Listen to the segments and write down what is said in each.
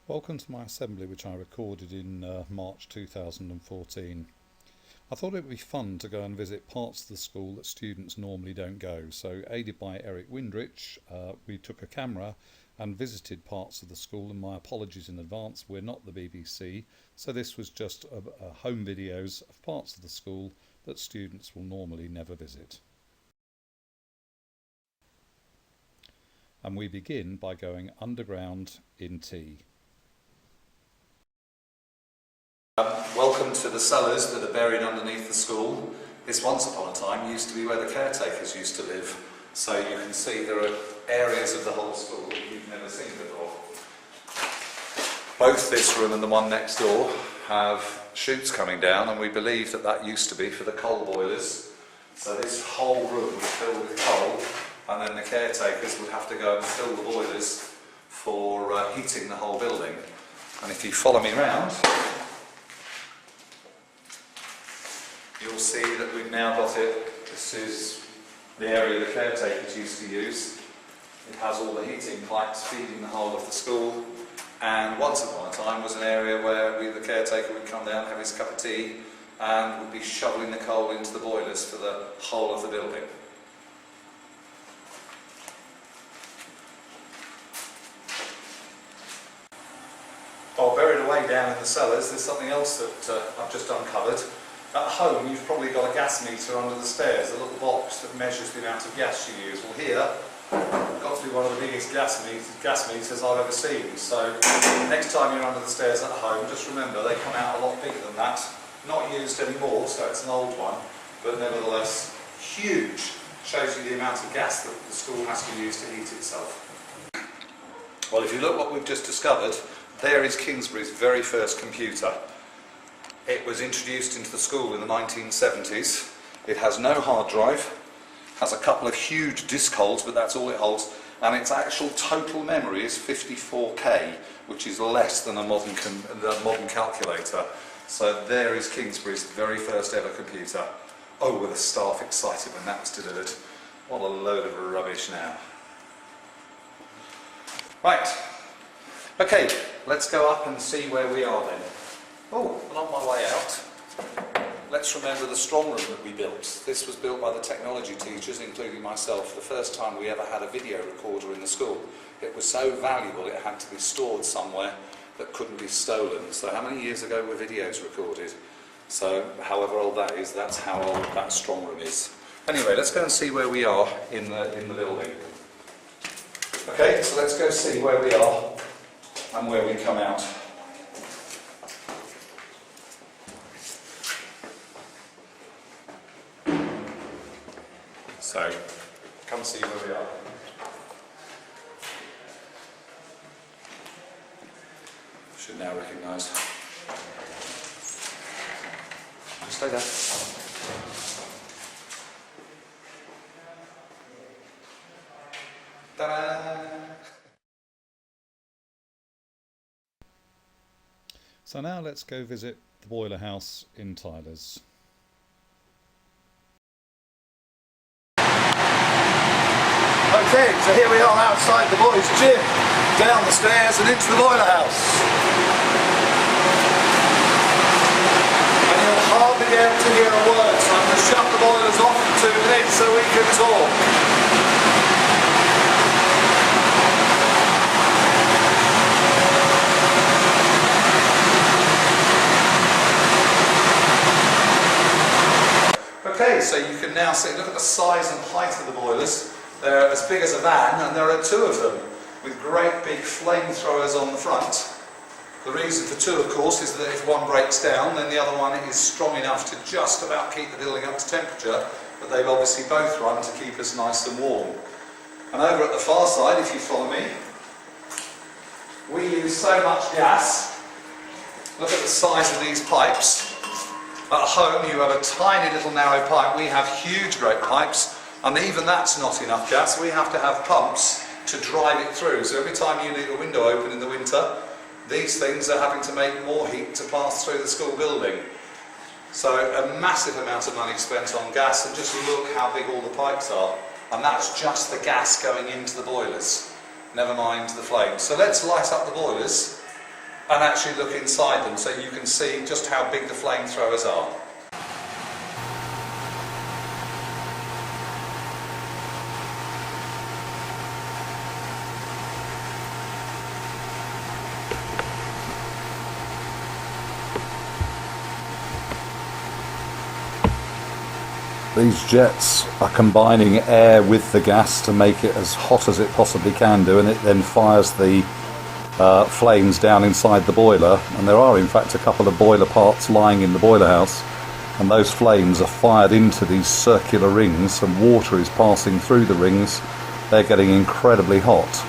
Welcome to my assembly, which I recorded in March 2014. I thought it would be fun to go and visit parts of the school that students normally don't go. So, aided by Eric Windrich, we took a camera and visited parts of the school, and my apologies in advance, we're not the BBC, so this was just home videos of parts of the school that students will normally never visit. And we begin by going underground in T. Welcome to the cellars that are buried underneath the school. This once upon a time used to be where the caretakers used to live. So you can see there are areas of the whole school that you've never seen before. Both this room and the one next door have chutes coming down, and we believe that that used to be for the coal boilers. So this whole room was filled with coal, and then the caretakers would have to go and fill the boilers for heating the whole building. And if you follow me around, you'll see that we've now got it. This is the area the caretakers used to use. It has all the heating pipes feeding the whole of the school, and once upon a time was an area where the caretaker would come down, have his cup of tea, and would be shoveling the coal into the boilers for the whole of the building. Oh, buried away down in the cellars, there's something else that I've just uncovered. At home, you've probably got a gas meter under the stairs, a little box that measures the amount of gas you use. Well, here, got to be one of the biggest gas meters I've ever seen. So, next time you're under the stairs at home, just remember they come out a lot bigger than that. Not used anymore, so it's an old one, but nevertheless huge. Shows you the amount of gas that the school has to use to heat itself. Well, if you look what we've just discovered, there is Kingsbury's very first computer. It was introduced into the school in the 1970s. It has no hard drive, has a couple of huge disk holes, but that's all it holds, and its actual total memory is 54K, which is less than a modern calculator. So there is Kingsbury's very first ever computer. Oh, were the staff excited when that was delivered. What a load of rubbish now. Right, okay, let's go up and see where we are then. Oh, and on my way out, let's remember the strong room that we built. This was built by the technology teachers, including myself, the first time we ever had a video recorder in the school. It was so valuable it had to be stored somewhere that couldn't be stolen. So how many years ago were videos recorded? So however old that is, that's how old that strong room is. Anyway, let's go and see where we are in the building. Okay, so let's go see where we are and where we come out. So, come see where we are. Should now recognise. Just stay there. Ta-da! So now let's go visit the boiler house in Tyler's. Okay, so here we are outside the boys' gym, down the stairs and into the boiler house. And you'll hardly be able to hear a word, so I'm going to shut the boilers off for 2 minutes so we can talk. Okay, so you can now see, look at the size and height of the boilers. They're as big as a van, and there are 2 of them, with great big flamethrowers on the front. The reason for 2, of course, is that if one breaks down, then the other one is strong enough to just about keep the building up to temperature, but they've obviously both run to keep us nice and warm. And over at the far side, if you follow me, we use so much gas. Look at the size of these pipes. At home you have a tiny little narrow pipe, we have huge great pipes, and even that's not enough gas. We have to have pumps to drive it through, so every time you leave a window open in the winter, these things are having to make more heat to pass through the school building. So a massive amount of money spent on gas, and just look how big all the pipes are, and that's just the gas going into the boilers, never mind the flames. So let's light up the boilers and actually look inside them so you can see just how big the flamethrowers are. These jets are combining air with the gas to make it as hot as it possibly can do, and it then fires the flames down inside the boiler. And there are in fact a couple of boiler parts lying in the boiler house, and those flames are fired into these circular rings, and water is passing through the rings. They're getting incredibly hot,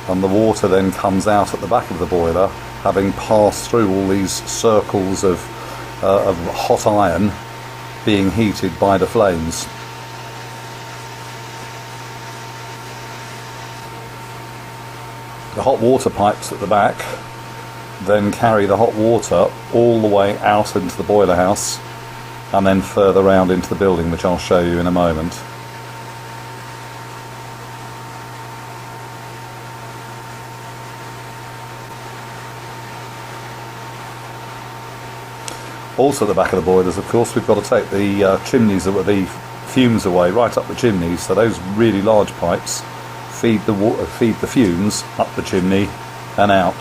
and the water then comes out at the back of the boiler, having passed through all these circles of hot iron being heated by the flames. The hot water pipes at the back then carry the hot water all the way out into the boiler house and then further round into the building, which I'll show you in a moment. Also at the back of the boilers, of course, we've got to take the chimneys, the fumes away, right up the chimneys. So those really large pipes feed the fumes up the chimney and out.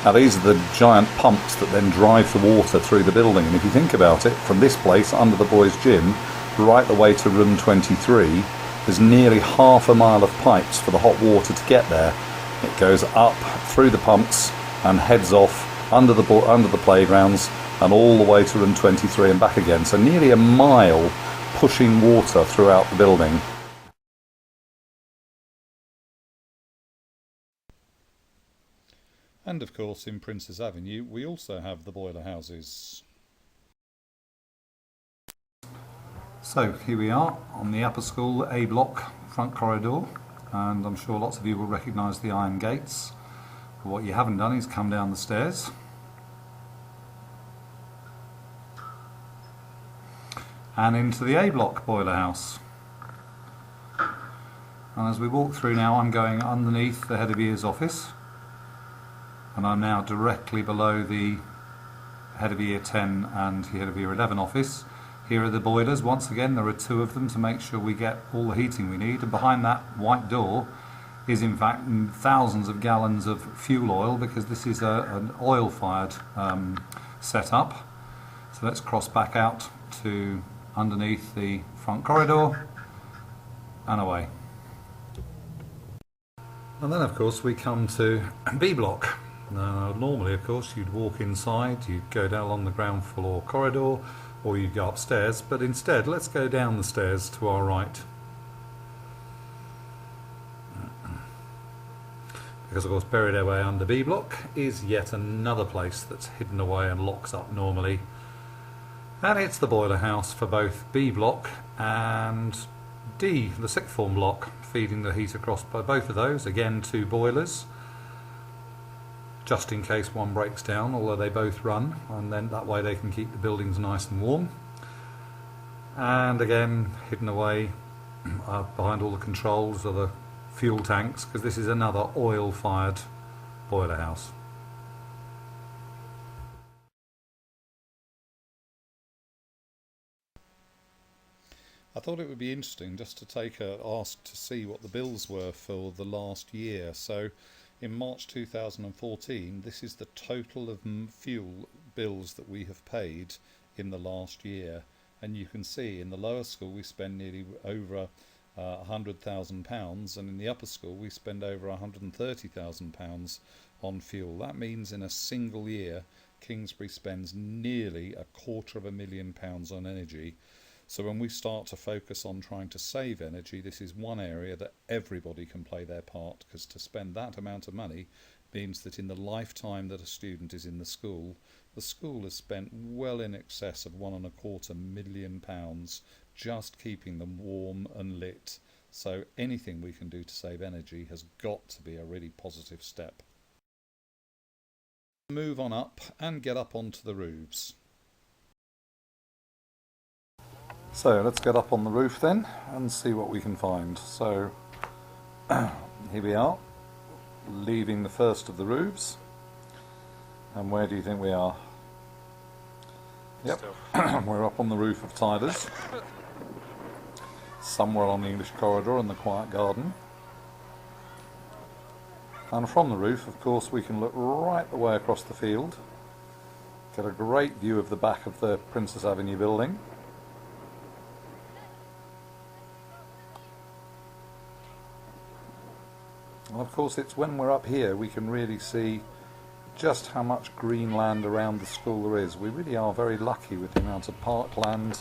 Now these are the giant pumps that then drive the water through the building, and if you think about it, from this place under the boys' gym right the way to room 23, there's nearly half a mile of pipes for the hot water to get there. It goes up through the pumps and heads off under the playgrounds and all the way to room 23 and back again. So nearly a mile pushing water throughout the building. And of course in Princes Avenue we also have the boiler houses. So here we are on the upper school A block front corridor, and I'm sure lots of you will recognise the iron gates. But what you haven't done is come down the stairs. And into the A block boiler house. And as we walk through now, I'm going underneath the head of year's office, and I'm now directly below the head of year 10 and head of year 11 office. Here are the boilers. Once again, there are two of them to make sure we get all the heating we need, and behind that white door is in fact thousands of gallons of fuel oil, because this is an oil-fired setup. So let's cross back out to underneath the front corridor and away. And then of course we come to B block. Now normally of course you'd walk inside, you'd go down along the ground floor corridor, or you go upstairs, but instead let's go down the stairs to our right. Because of course buried away under B block is yet another place that's hidden away and locks up normally, and it's the boiler house for both B block and D, the sixth form block, feeding the heat across by both of those. Again, two boilers, just in case one breaks down, although they both run, and then that way they can keep the buildings nice and warm. And again, hidden away behind all the controls are the fuel tanks, because this is another oil-fired boiler house. I thought it would be interesting just to ask to see what the bills were for the last year. So in March 2014, this is the total of fuel bills that we have paid in the last year, and you can see in the lower school we spend nearly over £100,000, and in the upper school we spend over £130,000 on fuel. That means in a single year Kingsbury spends nearly £250,000 on energy. So when we start to focus on trying to save energy, this is one area that everybody can play their part, because to spend that amount of money means that in the lifetime that a student is in the school has spent well in excess of £1.25 million just keeping them warm and lit. So anything we can do to save energy has got to be a really positive step. Move on up and get up onto the roofs. So let's get up on the roof then and see what we can find. So here we are, leaving the first of the roofs. And where do you think we are? Yep, we're up on the roof of Tyler's, somewhere along the English corridor in the quiet garden. And from the roof, of course, we can look right the way across the field, get a great view of the back of the Princess Avenue building. And of course, it's when we're up here we can really see just how much green land around the school there is. We really are very lucky with the amount of parkland,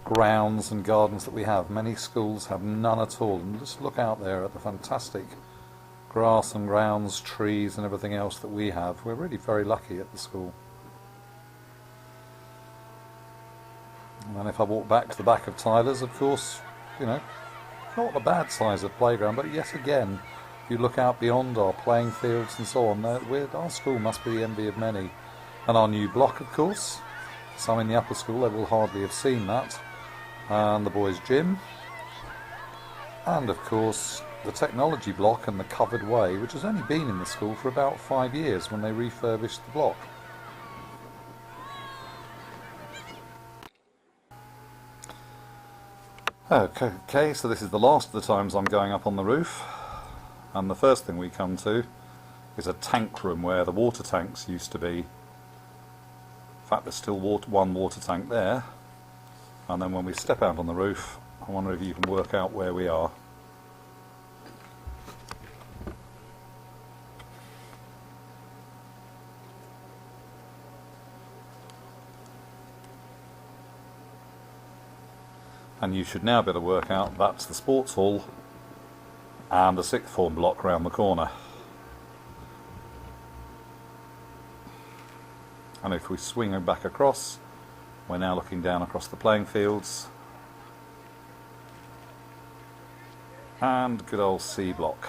grounds and gardens that we have. Many schools have none at all, and just look out there at the fantastic grass and grounds, trees and everything else that we have. We're really very lucky at the school. And then if I walk back to the back of Tyler's, of course, you know, not a bad size of playground, but yet again, if you look out beyond our playing fields and so on, our school must be the envy of many. And our new block, of course, some in the upper school, they will hardly have seen that, and the boys' gym, and of course the technology block and the covered way, which has only been in the school for about 5 years when they refurbished the block. Okay, so this is the last of the times I'm going up on the roof, and the first thing we come to is a tank room where the water tanks used to be. In fact, there's still one water tank there, and then when we step out on the roof, I wonder if you can work out where we are. And you should now be able to work out that's the sports hall and the sixth form block round the corner. And if we swing back across, we're now looking down across the playing fields and good old C block.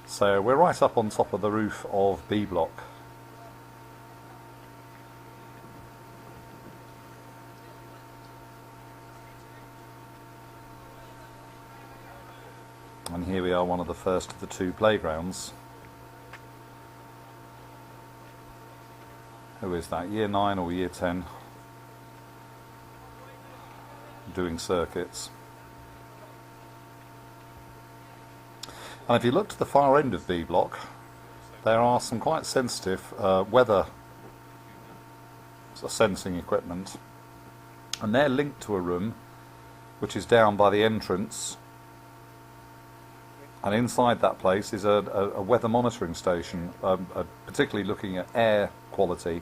So we're right up on top of the roof of B block. And here we are, one of the first of the two playgrounds. Who is that? Year 9 or Year 10? Doing circuits. And if you look to the far end of B block, there are some quite sensitive weather sensing equipment. And they're linked to a room which is down by the entrance. And inside that place is a weather monitoring station, particularly looking at air quality.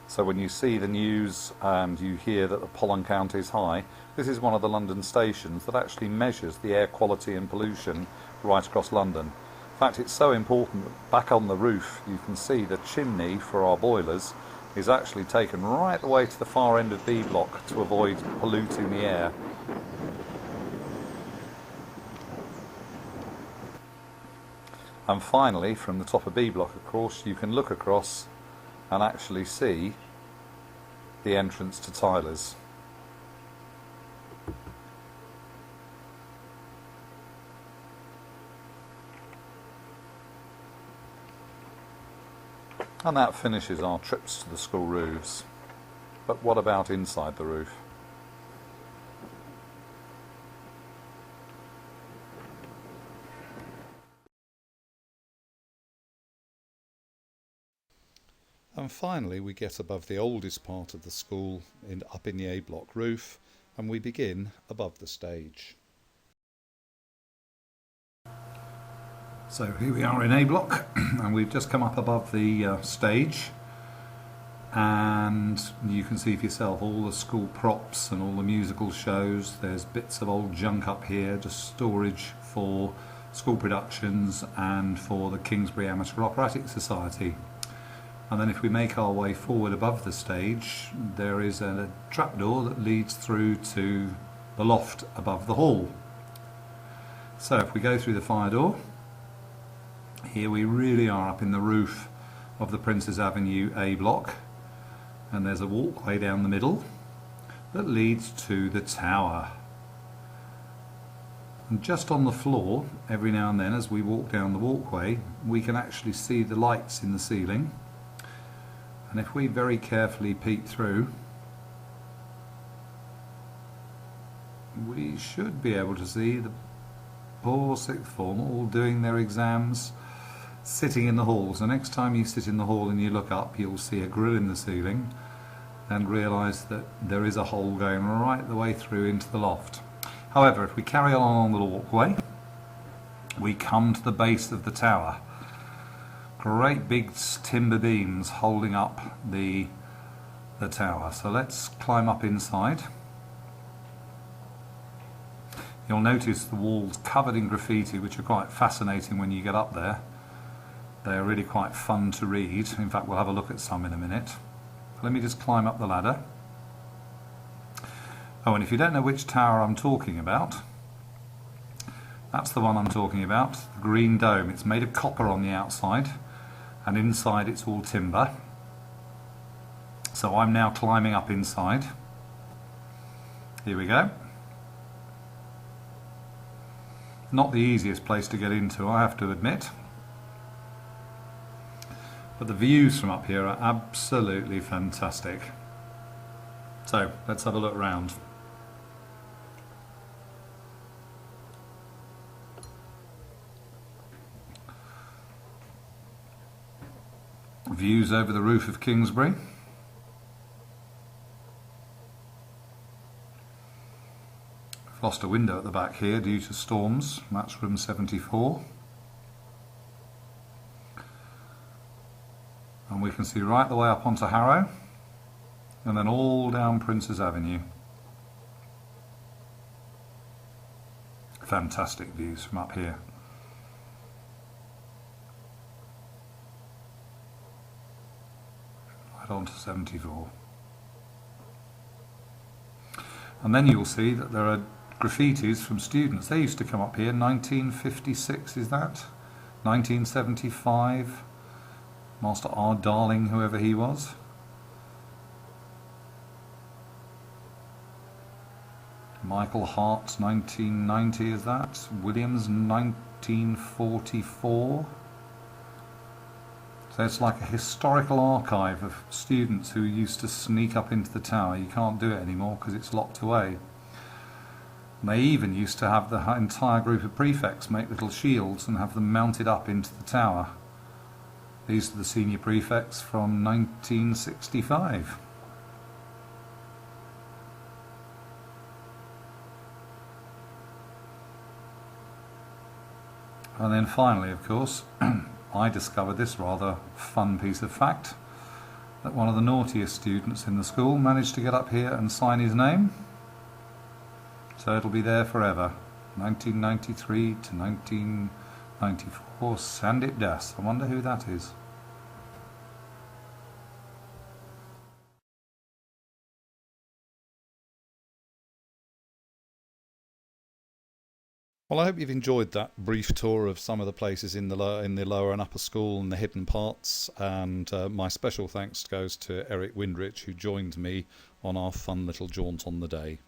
So when you see the news and you hear that the pollen count is high, this is one of the London stations that actually measures the air quality and pollution right across London. In fact, it's so important that back on the roof you can see the chimney for our boilers is actually taken right the way to the far end of B block to avoid polluting the air. And finally, from the top of B block, of course, you can look across and actually see the entrance to Tyler's. And that finishes our trips to the school roofs. But what about inside the roof? And finally we get above the oldest part of the school, up in the A block roof, and we begin above the stage. So here we are in A block, and we've just come up above the stage, and you can see for yourself all the school props and all the musical shows. There's bits of old junk up here, just storage for school productions and for the Kingsbury Amateur Operatic Society. And then if we make our way forward above the stage, there is a trapdoor that leads through to the loft above the hall. So if we go through the fire door, here we really are up in the roof of the Princess Avenue A block, and there's a walkway down the middle, that leads to the tower. And just on the floor, every now and then as we walk down the walkway, we can actually see the lights in the ceiling. And if we very carefully peek through, we should be able to see the poor sixth form all doing their exams sitting in the hall. So next time you sit in the hall and you look up, you'll see a grill in the ceiling and realise that there is a hole going right the way through into the loft. However, if we carry on the walkway, we come to the base of the tower. Great big timber beams holding up the tower. So let's climb up inside. You'll notice the walls covered in graffiti, which are quite fascinating when you get up there. They are really quite fun to read. In fact, we'll have a look at some in a minute. Let me just climb up the ladder. Oh, and if you don't know which tower I'm talking about, that's the one I'm talking about, the green dome. It's made of copper on the outside, and inside it's all timber. So I'm now climbing up inside. Here we go. Not the easiest place to get into, I have to admit. But the views from up here are absolutely fantastic. So let's have a look round. Views over the roof of Kingsbury. I've lost a window at the back here due to storms. That's room 74. And we can see right the way up onto Harrow and then all down Princes Avenue. Fantastic views from up here. Right on to 74. And then you'll see that there are graffitis from students. They used to come up here in 1956, is that? 1975. Master R. Darling, whoever he was. Michael Hart's 1990, is that? Williams 1944. So it's like a historical archive of students who used to sneak up into the tower. You can't do it anymore because it's locked away. And they even used to have the entire group of prefects make little shields and have them mounted up into the tower. These are the senior prefects from 1965. And then finally, of course, I discovered this rather fun piece of fact, that one of the naughtiest students in the school managed to get up here and sign his name. So it'll be there forever. 1993 to 1994, Sandip Das. I wonder who that is. Well, I hope you've enjoyed that brief tour of some of the places in the lower and upper school and the hidden parts. And my special thanks goes to Eric Windrich, who joined me on our fun little jaunt on the day.